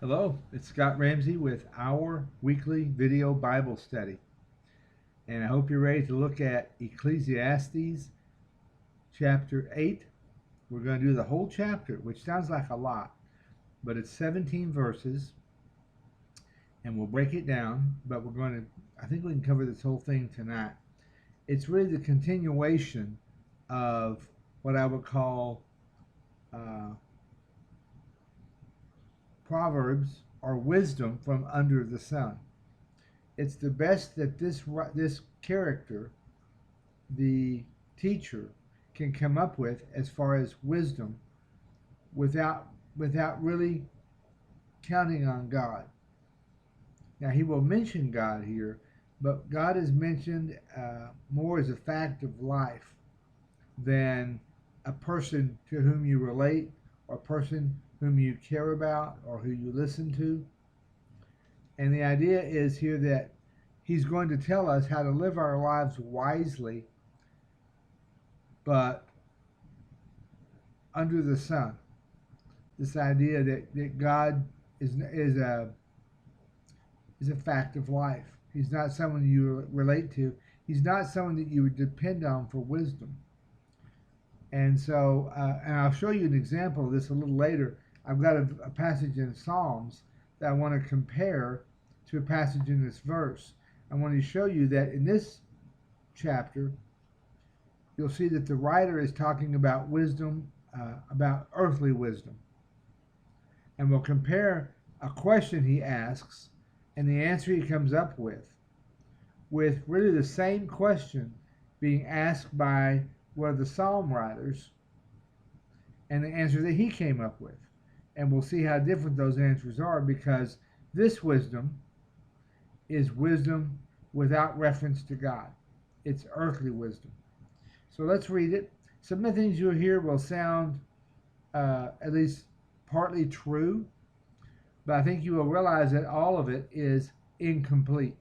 Hello, it's Scott Ramsey with our weekly video Bible study. And I hope you're ready to look at Ecclesiastes chapter 8. We're going to do the whole chapter, which sounds like a lot, but it's 17 verses, and we'll break it down. But I think we can cover this whole thing tonight. It's really the continuation of what I would call uh, Proverbs or wisdom from under the sun. It's the best that this character, the teacher, can come up with as far as wisdom without really counting on God. Now he will mention God here, but God is mentioned more as a fact of life than a person to whom you relate or a person whom you care about or who you listen to. And the idea is here that he's going to tell us how to live our lives wisely, but under the sun. This idea that God is a fact of life. He's not someone you relate to. He's not someone that you would depend on for wisdom. And so, and I'll show you an example of this a little later. I've got a passage in Psalms that I want to compare to a passage in this verse. I want to show you that in this chapter, you'll see that the writer is talking about wisdom, about earthly wisdom. And we'll compare a question he asks and the answer he comes up with really the same question being asked by one of the psalm writers and the answer that he came up with. And we'll see how different those answers are, because this wisdom is wisdom without reference to God. It's earthly wisdom. So let's read it. Some of the things you'll hear will sound at least partly true, but I think you will realize that all of it is incomplete.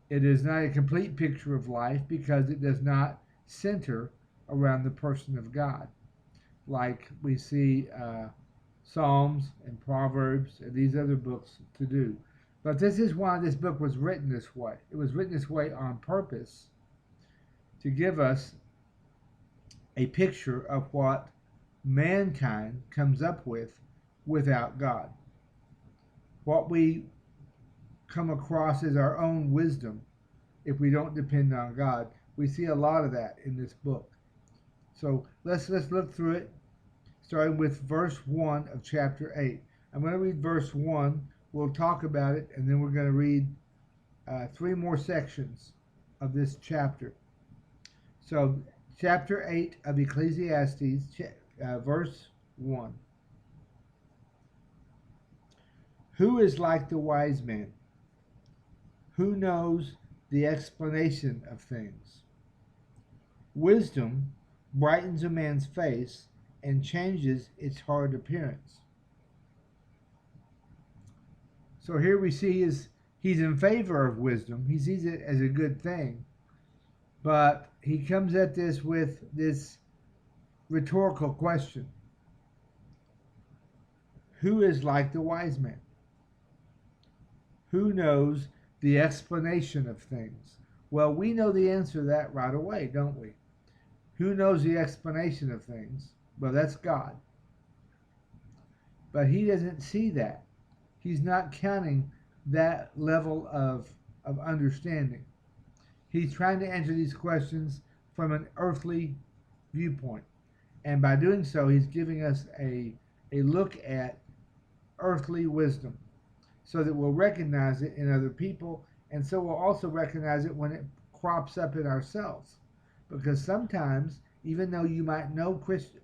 It is not a complete picture of life because it does not center around the person of God, like we see Psalms and Proverbs and these other books to do. But this is why this book was written this way. It was written this way on purpose to give us a picture of what mankind comes up with without God. What we come across as our own wisdom if we don't depend on God. We see a lot of that in this book. So let's look through it, starting with verse 1 of chapter 8. I'm going to read verse 1. We'll talk about it, and then we're going to read 3 more sections of this chapter. So chapter 8 of Ecclesiastes, verse 1. Who is like the wise man? Who knows the explanation of things? Wisdom brightens a man's face and changes its hard appearance. So here we see he's in favor of wisdom. He sees it as a good thing. But he comes at this with this rhetorical question. Who is like the wise man? Who knows the explanation of things? Well, we know the answer to that right away, don't we? Who knows the explanation of things? Well, that's God. But he doesn't see that. He's not counting that level of understanding. He's trying to answer these questions from an earthly viewpoint. And by doing so, he's giving us a look at earthly wisdom so that we'll recognize it in other people, and so we'll also recognize it when it crops up in ourselves. Because sometimes, even though you might know Christ,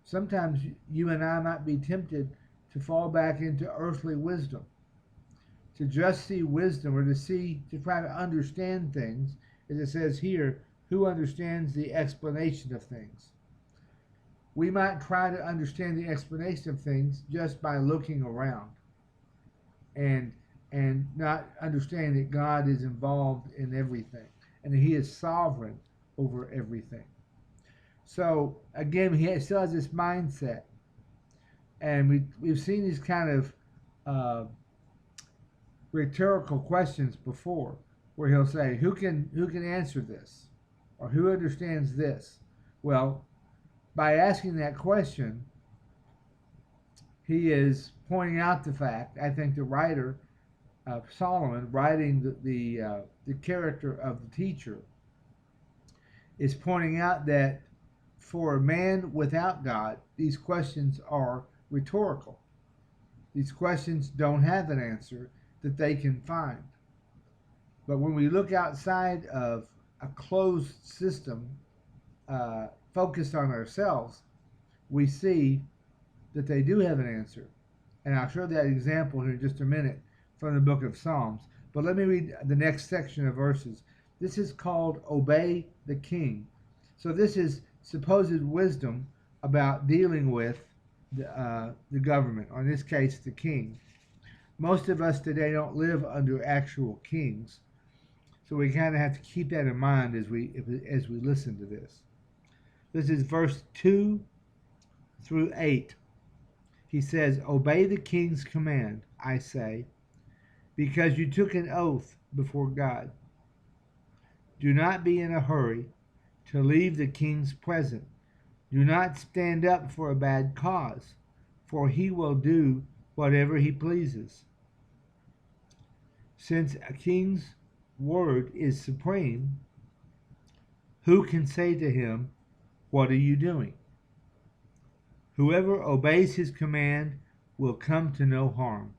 sometimes you and I might be tempted to fall back into earthly wisdom, to just see wisdom, or to try to understand things, as it says here, who understands the explanation of things. We might try to understand the explanation of things just by looking around and not understanding that God is involved in everything and that he is sovereign over everything. So again, he still has this mindset And we've seen these kind of uh, rhetorical questions before, where he'll say, who can answer this, or who understands this? Well, by asking that question, he is pointing out the fact. I think the writer Solomon, writing the character of the teacher, is pointing out that for a man without God, these questions are rhetorical. These questions don't have an answer that they can find. But when we look outside of a closed system focused on ourselves, we see that they do have an answer. And I'll show that example here in just a minute from the book of Psalms. But let me read the next section of verses. This is called Obey the King. So this is supposed wisdom about dealing with the government, or in this case, the king. Most of us today don't live under actual kings, so we kind of have to keep that in mind as we listen to this. This is verse 2 through 8. He says, "Obey the king's command, I say, because you took an oath before God. Do not be in a hurry to leave the king's presence. Do not stand up for a bad cause, for he will do whatever he pleases. Since a king's word is supreme, who can say to him, 'What are you doing?' Whoever obeys his command will come to no harm,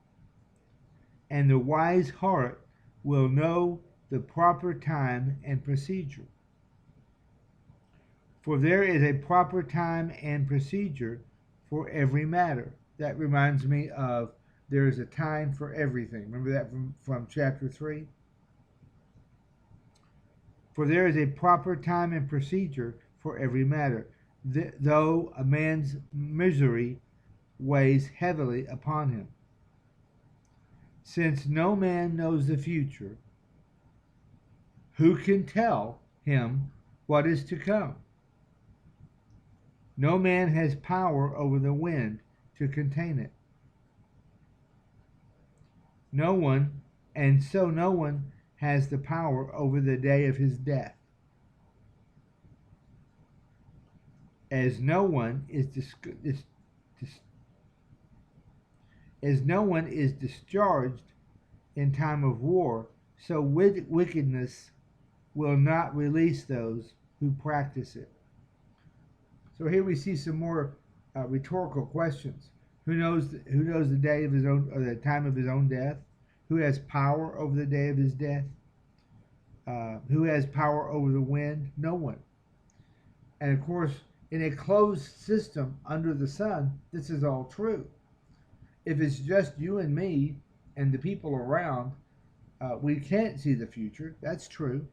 and the wise heart will know the proper time and procedure. For there is a proper time and procedure for every matter." That reminds me of there is a time for everything. Remember that from chapter 3? For there is a proper time and procedure for every matter, though a man's misery weighs heavily upon him. Since no man knows the future, who can tell him what is to come? No man has power over the wind to contain it. No one, and so no one has the power over the day of his death. As no one is discharged in time of war, so wickedness will not release those who practice it. So here we see some more rhetorical questions. Who knows the day of his own, or the time of his own death? Who has power over the day of his death? Who has power over the wind? No one. And of course, in a closed system under the sun, this is all true. If it's just you and me and the people around, we can't see the future. That's true.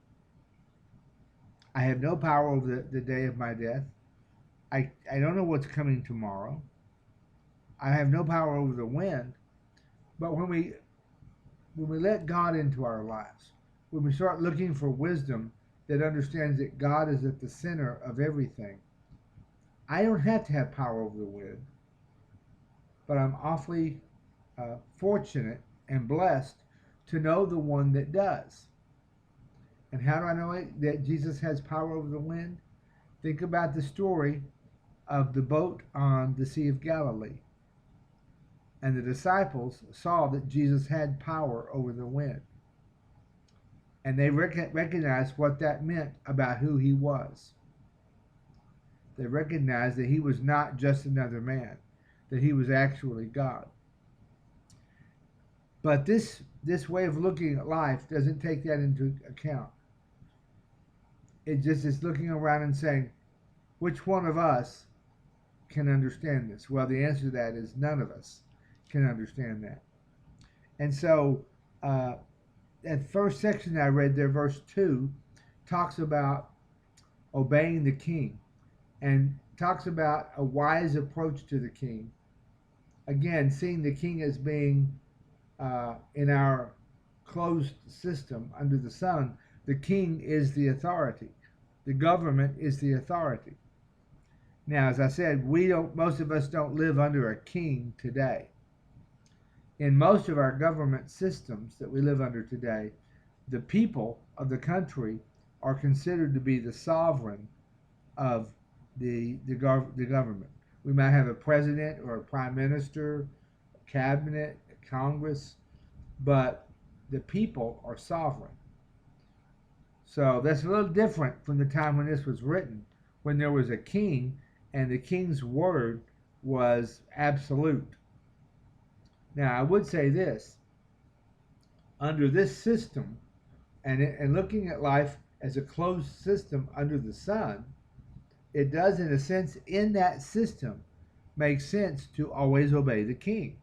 I have no power over the day of my death. I don't know what's coming tomorrow. I have no power over the wind. But when we let God into our lives, when we start looking for wisdom that understands that God is at the center of everything, I don't have to have power over the wind, but I'm awfully fortunate and blessed to know the one that does. And how do I know that Jesus has power over the wind? Think about the story of the boat on the Sea of Galilee. And the disciples saw that Jesus had power over the wind. And they recognized what that meant about who he was. They recognized that he was not just another man, that he was actually God. But this way of looking at life doesn't take that into account. It just is looking around and saying, which one of us can understand this? Well, the answer to that is none of us can understand that. And so that first section I read there, verse 2, talks about obeying the king and talks about a wise approach to the king. Again, seeing the king as being in our closed system under the sun, the king is the authority. The government is the authority. Now, as I said, most of us don't live under a king today. In most of our government systems that we live under today, the people of the country are considered to be the sovereign of the government. We might have a president or a prime minister, a cabinet, a Congress, but the people are sovereign. So that's a little different from the time when this was written, when there was a king and the king's word was absolute. Now, I would say this: under this system, and looking at life as a closed system under the sun, it does, in a sense, in that system, make sense to always obey the king.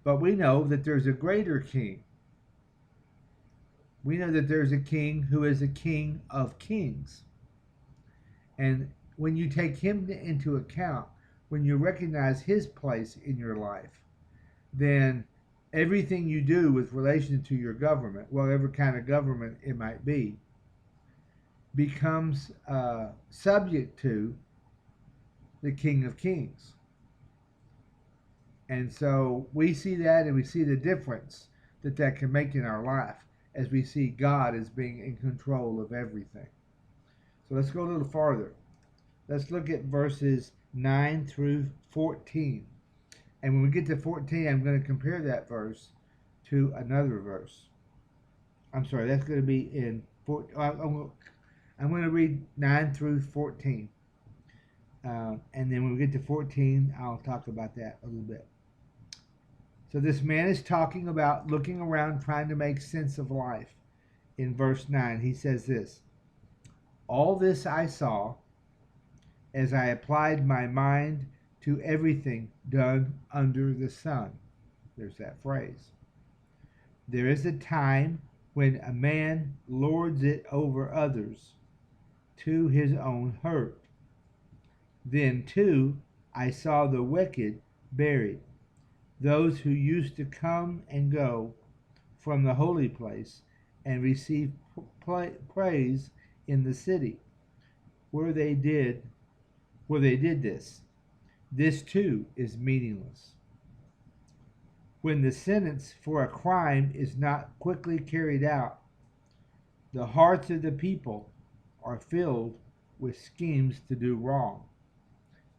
But we know that there's a greater king. We know that there's a king who is a king of kings. And when you take him into account, when you recognize his place in your life, then everything you do with relation to your government, whatever kind of government it might be, becomes subject to the King of Kings. And so we see that, and we see the difference that can make in our life as we see God as being in control of everything. So let's go a little farther. Let's look at verses 9 through 14. And when we get to 14, I'm going to compare that verse to another verse. I'm sorry, that's going to be in 14. I'm going to read 9 through 14. And then when we get to 14, I'll talk about that a little bit. So this man is talking about looking around, trying to make sense of life. In verse 9, he says this: "All this I saw as I applied my mind to everything done under the sun." There's that phrase. "There is a time when a man lords it over others to his own hurt. Then, too, I saw the wicked buried, those who used to come and go from the holy place and receive praise in the city where they did this. This too is meaningless. When the sentence for a crime is not quickly carried out, the hearts of the people are filled with schemes to do wrong."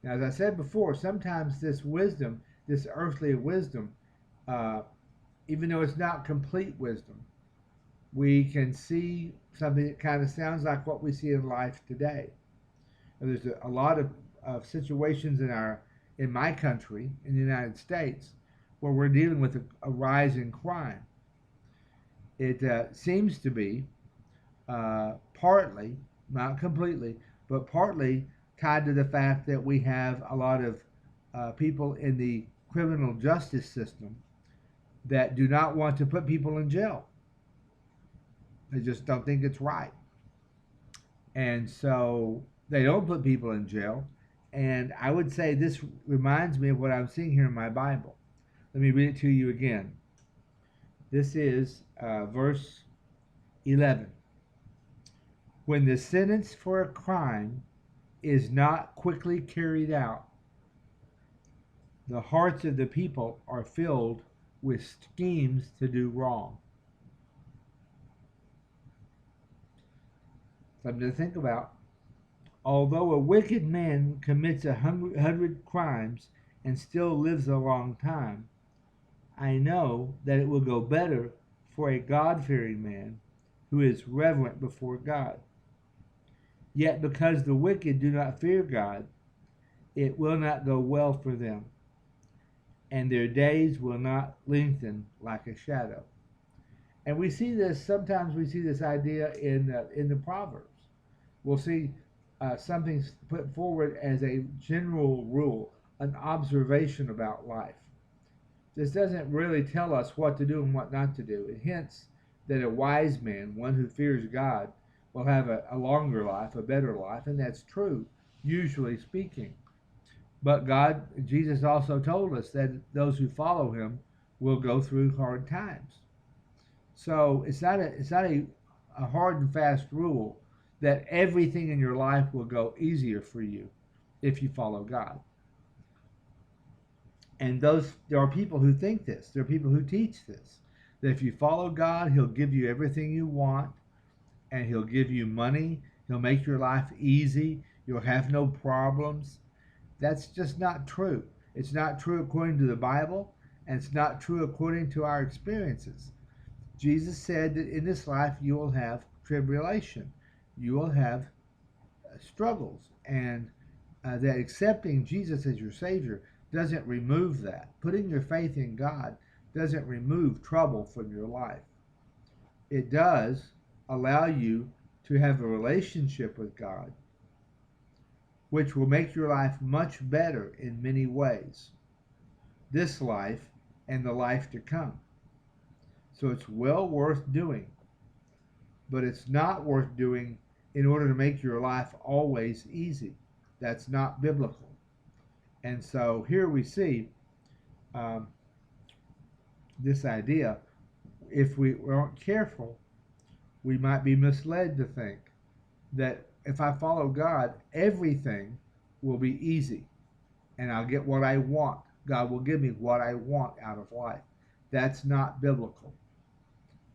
Now, as I said before, sometimes this wisdom, this earthly wisdom, even though it's not complete wisdom, we can see something that kind of sounds like what we see in life today. And there's a lot of situations in my country, in the United States, where we're dealing with a rise in crime. It seems to be partly, not completely, but partly tied to the fact that we have a lot of people in the criminal justice system that do not want to put people in jail. They just don't think it's right. And so they don't put people in jail. And I would say this reminds me of what I'm seeing here in my Bible. Let me read it to you again. This is verse 11. "When the sentence for a crime is not quickly carried out, the hearts of the people are filled with schemes to do wrong." Something to think about. Although a wicked man commits 100 crimes and still lives a long time, I know that it will go better for a God-fearing man who is reverent before God. Yet because the wicked do not fear God, it will not go well for them, and their days will not lengthen like a shadow. And we see this, sometimes we see this idea in the Proverbs. We'll see something put forward as a general rule, an observation about life. This doesn't really tell us what to do and what not to do. It hints that a wise man, one who fears God, will have a longer life, a better life, and that's true, usually speaking. But Jesus also told us that those who follow him will go through hard times. So it's not a hard and fast rule that everything in your life will go easier for you if you follow God. And there are people who think this. There are people who teach this. That if you follow God, He'll give you everything you want, and He'll give you money. He'll make your life easy. You'll have no problems. That's just not true. It's not true according to the Bible, and it's not true according to our experiences. Jesus said that in this life you will have tribulation. You will have struggles, and that accepting Jesus as your Savior doesn't remove that. Putting your faith in God doesn't remove trouble from your life. It does allow you to have a relationship with God, which will make your life much better in many ways, this life and the life to come. So it's well worth doing, but it's not worth doing in order to make your life always easy. That's not biblical. And so here we see this idea. If we aren't careful, we might be misled to think that if I follow God, everything will be easy and I'll get what I want. God will give me what I want out of life. That's not biblical.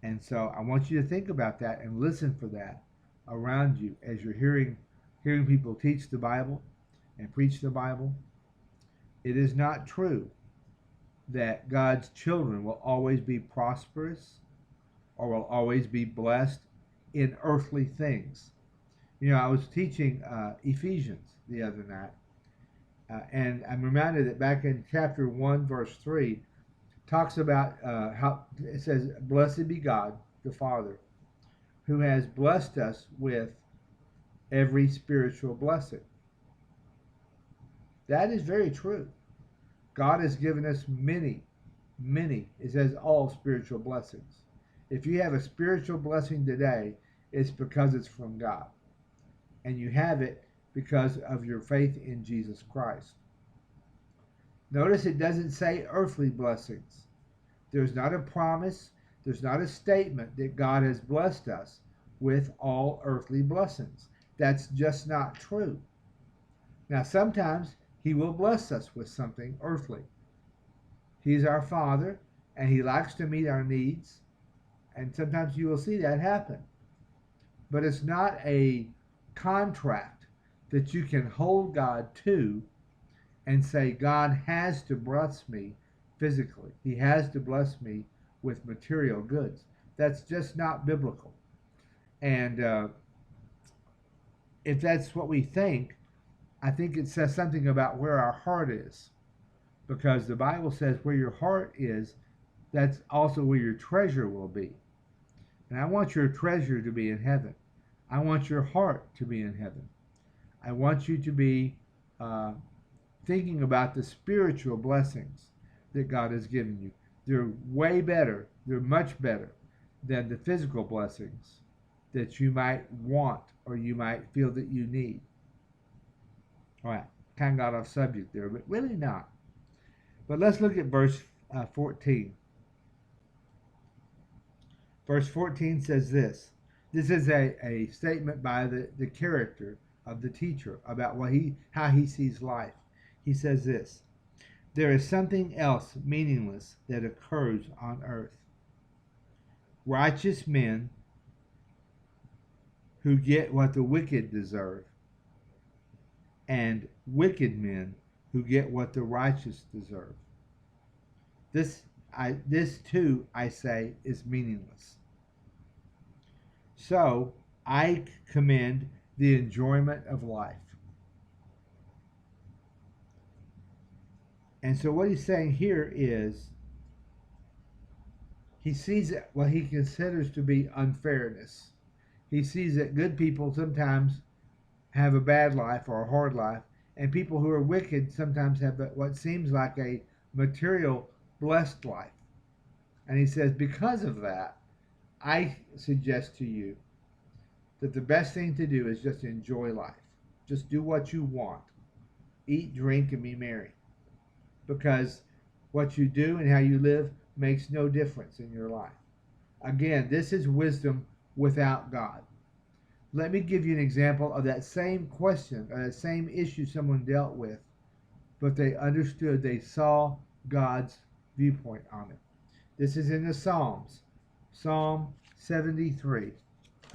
And so I want you to think about that and listen for that around you as you're hearing people teach the Bible and preach the Bible. It is not true that God's children will always be prosperous or will always be blessed in earthly things. You know, I was teaching Ephesians the other night, and I'm reminded that back in chapter 1, verse 3, talks about how it says, "Blessed be God, the Father, who has blessed us with every spiritual blessing." That is very true. God has given us many, it says all spiritual blessings. If you have a spiritual blessing today, it's because it's from God. And you have it because of your faith in Jesus Christ. Notice it doesn't say earthly blessings. There's not a promise, there's not a statement that God has blessed us with all earthly blessings. That's just not true. Now, sometimes He will bless us with something earthly. He's our Father, and He likes to meet our needs, and sometimes you will see that happen. But it's not a contract that you can hold God to and say, God has to bless me physically. He has to bless me with material goods. That's just not biblical. And if that's what we think, I think it says something about where our heart is. Because the Bible says where your heart is, that's also where your treasure will be. And I want your treasure to be in heaven. I want your heart to be in heaven. I want you to be thinking about the spiritual blessings that God has given you. They're way better, they're much better than the physical blessings that you might want or you might feel that you need. All right, kind of got off subject there, but really not. But let's look at verse 14. Verse 14 says this. This is a statement by the character of the teacher about how he sees life. He says this: there is something else meaningless that occurs on earth. Righteous men who get what the wicked deserve, and wicked men who get what the righteous deserve. This too, I say, is meaningless. So I commend the enjoyment of life. And so what he's saying here is he sees what he considers to be unfairness. He sees that good people sometimes have a bad life or a hard life, and people who are wicked sometimes have what seems like a material blessed life. And he says, because of that, I suggest to you that the best thing to do is just enjoy life. Just do what you want. Eat, drink, and be merry. Because what you do and how you live makes no difference in your life. Again, this is wisdom without God. Let me give you an example of that same question, or that same issue someone dealt with, but they understood, they saw God's viewpoint on it. This is in the Psalms. Psalm 73.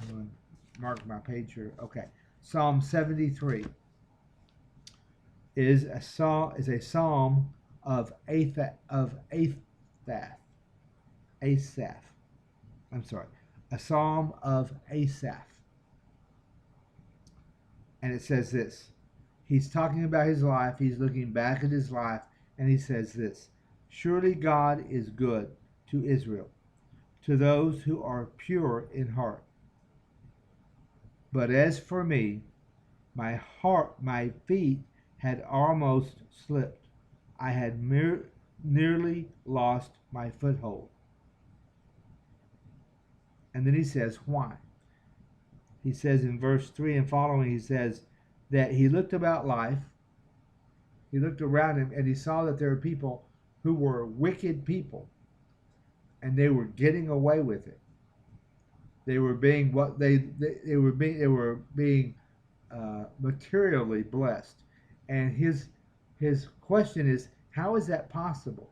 I'm going to mark my page here. Okay. Psalm 73 is a psalm of Asaph. I'm sorry. A psalm of Asaph. And it says this. He's talking about his life. He's looking back at his life, and he says this: Surely God is good to Israel, to those who are pure in heart. But as for me, my feet had almost slipped. I had nearly lost my foothold. And then he says, why? He says in verse 3 and following, he says that he looked about life, he looked around him, and he saw that there were people who were wicked people, and they were getting away with it. They were being they were being materially blessed. And his question is, how is that possible?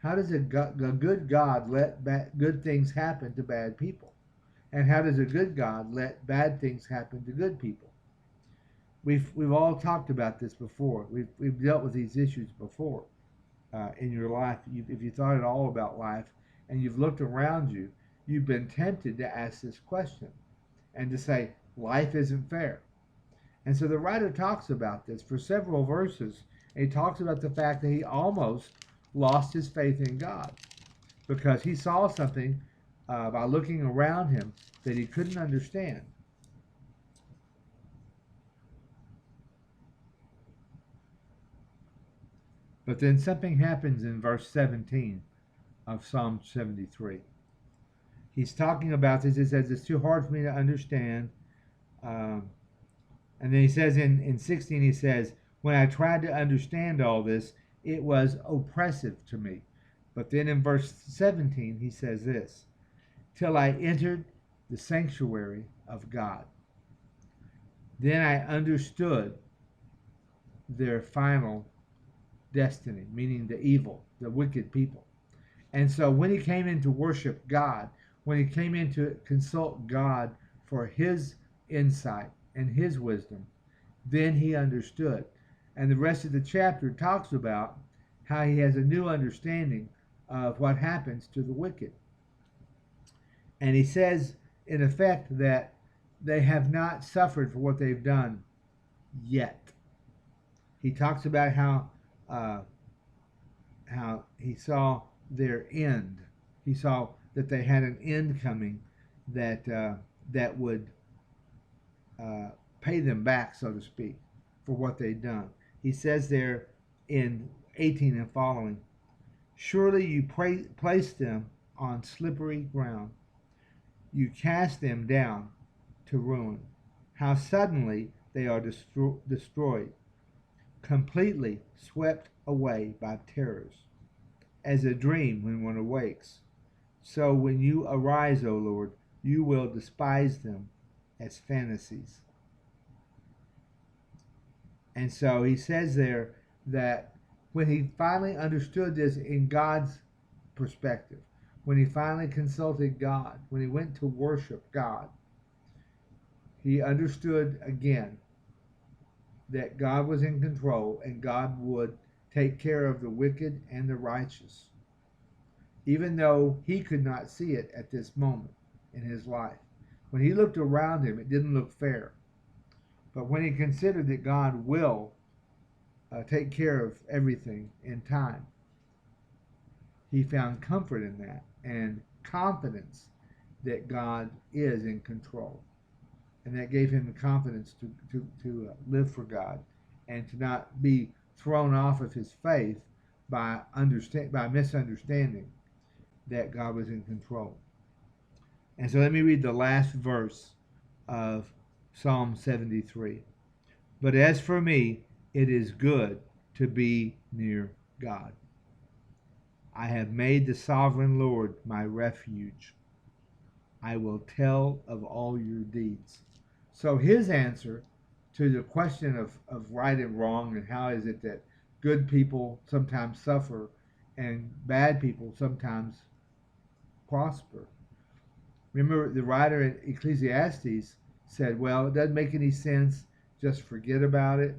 How does a good God let good things happen to bad people? And how does a good God let bad things happen to good people? We've all talked about this before. We've dealt with these issues before in your life. If you thought at all about life and you've looked around you, you've been tempted to ask this question and to say, life isn't fair. And so the writer talks about this for several verses. And he talks about the fact that he almost lost his faith in God because he saw something by looking around him that he couldn't understand. But then something happens in verse 17 of Psalm 73. He's talking about this. He says, it's too hard for me to understand. And then he says in 16, he says, when I tried to understand all this, it was oppressive to me. But then in verse 17, he says this, till I entered the sanctuary of God. Then I understood their final destiny, meaning the evil, the wicked people. And so when he came in to worship God, when he came in to consult God for his insight and his wisdom, then he understood. And the rest of the chapter talks about how he has a new understanding of what happens to the wicked. And he says, in effect, that they have not suffered for what they've done yet. He talks about how he saw their end. He saw that they had an end coming that that would pay them back, so to speak, for what they'd done. He says there in 18 and following, surely you place them on slippery ground. You cast them down to ruin. How suddenly they are destroyed, completely swept away by terrors, as a dream when one awakes. So when you arise, O Lord, you will despise them as fantasies. And so he says there that when he finally understood this in God's perspective, when he finally consulted God, when he went to worship God, he understood again that God was in control and God would take care of the wicked and the righteous, even though he could not see it at this moment in his life. When he looked around him, it didn't look fair. But when he considered that God will take care of everything in time, he found comfort in that and confidence that God is in control. And that gave him the confidence to live for God and to not be thrown off of his faith by misunderstanding that God was in control. And so let me read the last verse of Psalm 73. But as for me, it is good to be near God. I have made the sovereign Lord my refuge. I will tell of all your deeds. So his answer to the question of right and wrong and how is it that good people sometimes suffer and bad people sometimes prosper. Remember, the writer in Ecclesiastes said, well, it doesn't make any sense. Just forget about it.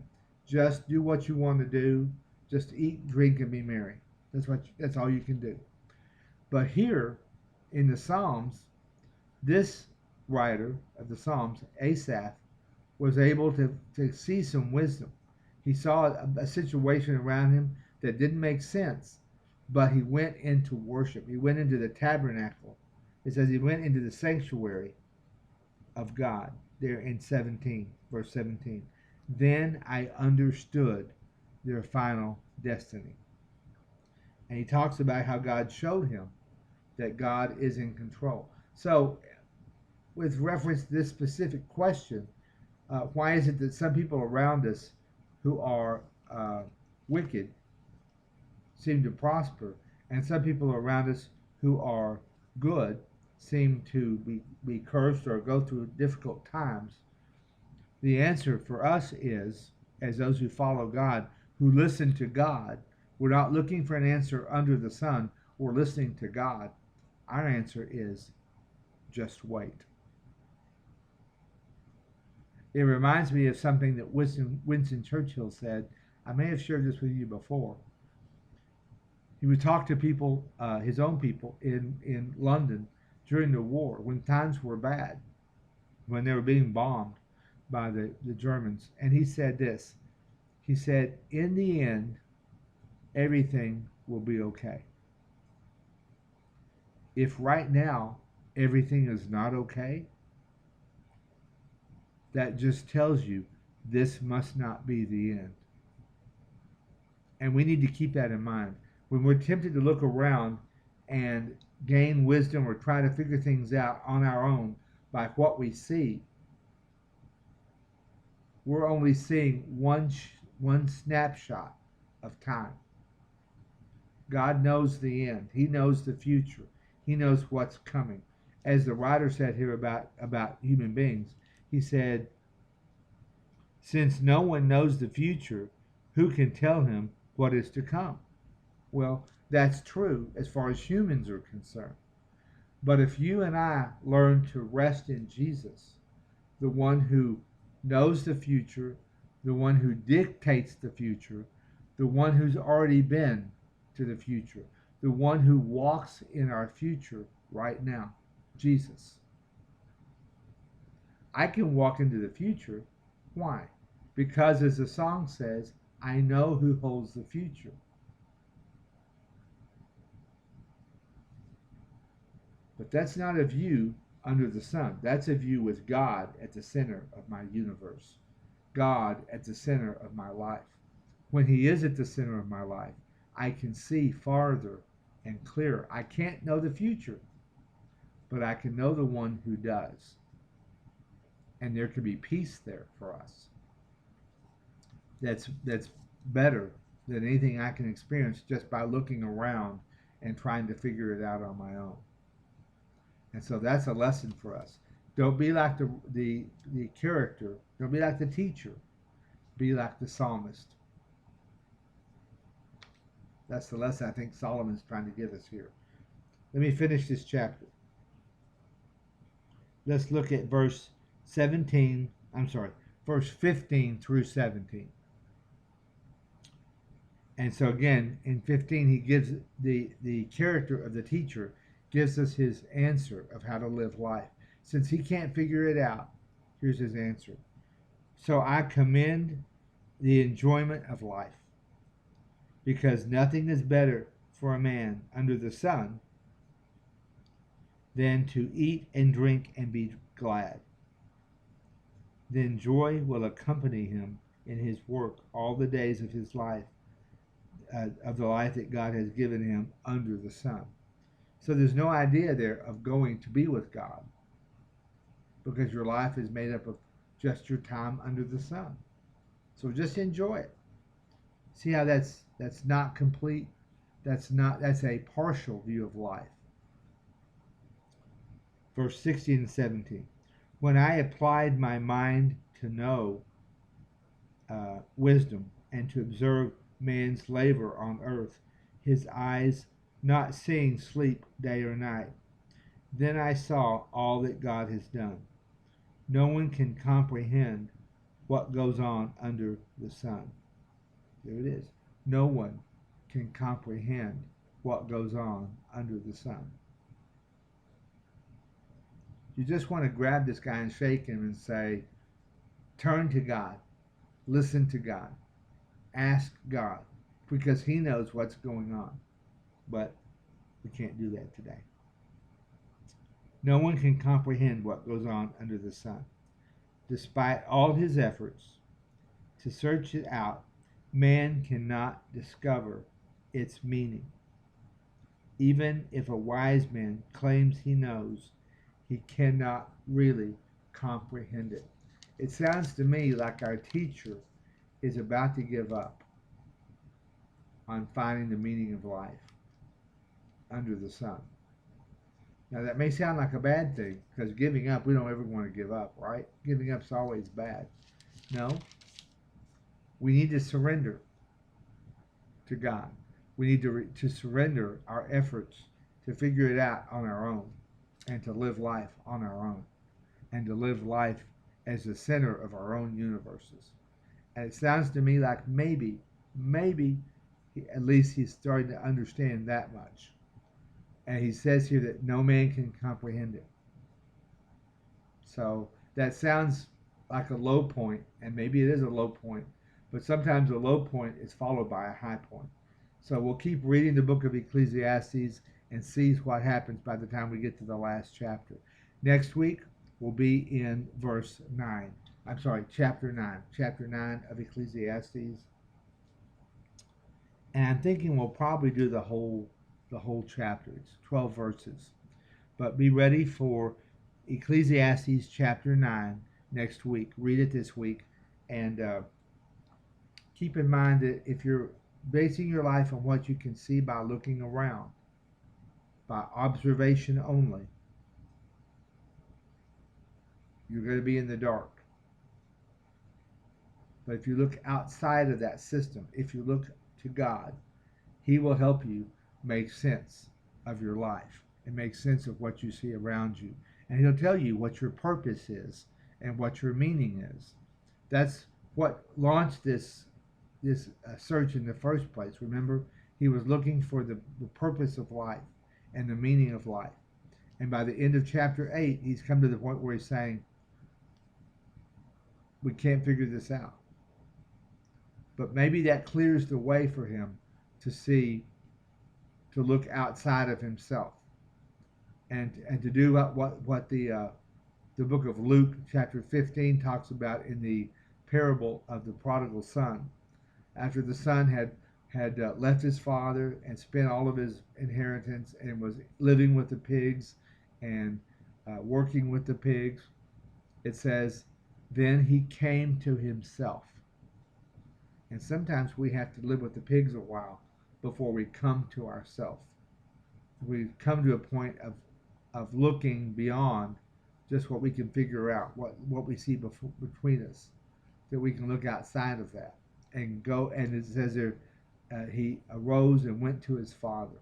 Just do what you want to do. Just eat, drink, and be merry. That's all you can do. But here in the Psalms, this writer of the Psalms, Asaph, was able to see some wisdom. He saw a situation around him that didn't make sense, but he went into worship. He went into the tabernacle. It says he went into the sanctuary of God there in 17, verse 17. Then I understood their final destiny. And he talks about how God showed him that God is in control. So, with reference to this specific question, why is it that some people around us who are wicked seem to prosper, and some people around us who are good seem to be cursed or go through difficult times? The answer for us is, as those who follow God, who listen to God, we're not looking for an answer under the sun, we're listening to God. Our answer is just wait. It reminds me of something that Winston Churchill said. I may have shared this with you before. He would talk to people, his own people in London during the war when times were bad, when they were being bombed by the Germans. And he said this. He said, in the end, everything will be okay. If right now everything is not okay, that just tells you this must not be the end. And we need to keep that in mind. When we're tempted to look around and gain wisdom or try to figure things out on our own by what we see, we're only seeing one snapshot of time. God knows the end. He knows the future. He knows what's coming. As the writer said here about human beings, he said, since no one knows the future, who can tell him what is to come? Well, that's true as far as humans are concerned. But if you and I learn to rest in Jesus, the one who knows the future, the one who dictates the future, the one who's already been to the future, the one who walks in our future right now, Jesus. I can walk into the future. Why? Because as the song says, I know who holds the future. But that's not a view under the sun. That's a view with God at the center of my universe. God at the center of my life. When He is at the center of my life, I can see farther and clearer. I can't know the future, but I can know the one who does. And there can be peace there for us. That's better than anything I can experience just by looking around and trying to figure it out on my own. And so that's a lesson for us. Don't be like the character. Don't be like the teacher. Be like the psalmist. That's the lesson I think Solomon's trying to give us here. Let me finish this chapter. Let's look at verse 15 through 17. And so again, in 15, he gives the character of the teacher gives us his answer of how to live life. Since he can't figure it out, here's his answer. So I commend the enjoyment of life, because nothing is better for a man under the sun than to eat and drink and be glad. Then joy will accompany him in his work all the days of his life, of the life that God has given him under the sun. So there's no idea there of going to be with God, because your life is made up of just your time under the sun. So just enjoy it. See how that's not complete? That's a partial view of life. Verse 16 and 17. When I applied my mind to know wisdom and to observe man's labor on earth, his eyes not seeing sleep day or night, then I saw all that God has done. No one can comprehend what goes on under the sun. There it is. No one can comprehend what goes on under the sun. You just want to grab this guy and shake him and say, turn to God, listen to God, ask God, because He knows what's going on. But we can't do that today. No one can comprehend what goes on under the sun. Despite all his efforts to search it out, man cannot discover its meaning. Even if a wise man claims he knows, he cannot really comprehend it. It sounds to me like our teacher is about to give up on finding the meaning of life under the sun. Now, that may sound like a bad thing, because giving up, we don't ever want to give up, right? Giving up's always bad. No, we need to surrender to God. We need to surrender our efforts to figure it out on our own and to live life on our own and to live life as the center of our own universes. And it sounds to me like maybe, at least he's starting to understand that much. And he says here that no man can comprehend it. So that sounds like a low point, and maybe it is a low point, but sometimes a low point is followed by a high point. So we'll keep reading the book of Ecclesiastes and see what happens by the time we get to the last chapter. Next week, we'll be in verse 9. I'm sorry, chapter 9. Chapter 9 of Ecclesiastes. And I'm thinking we'll probably do the whole chapter. It's 12 verses. But be ready for Ecclesiastes chapter 9 next week. Read it this week. And keep in mind that if you're basing your life on what you can see by looking around, by observation only, you're going to be in the dark. But if you look outside of that system, if you look to God, He will help you make sense of your life and make sense of what you see around you. And He'll tell you what your purpose is and what your meaning is. That's what launched this search in the first place. Remember, he was looking for the purpose of life and the meaning of life. And by the end of chapter 8, he's come to the point where he's saying, we can't figure this out. But maybe that clears the way for him to look outside of himself and to do what the book of Luke chapter 15 talks about in the parable of the prodigal son. After the son had left his father and spent all of his inheritance and was living with the pigs and working with the pigs, it says, then he came to himself. And sometimes we have to live with the pigs a while before we come to ourselves. We come to a point of looking beyond just what we can figure out, what we see between us, that we can look outside of that and go. And it says there, he arose and went to his father.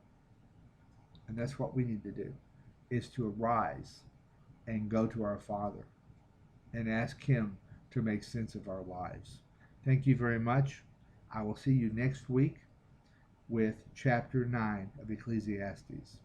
And that's what we need to do, is to arise and go to our Father and ask Him to make sense of our lives. Thank you very much. I will see you next week with chapter 9 of Ecclesiastes.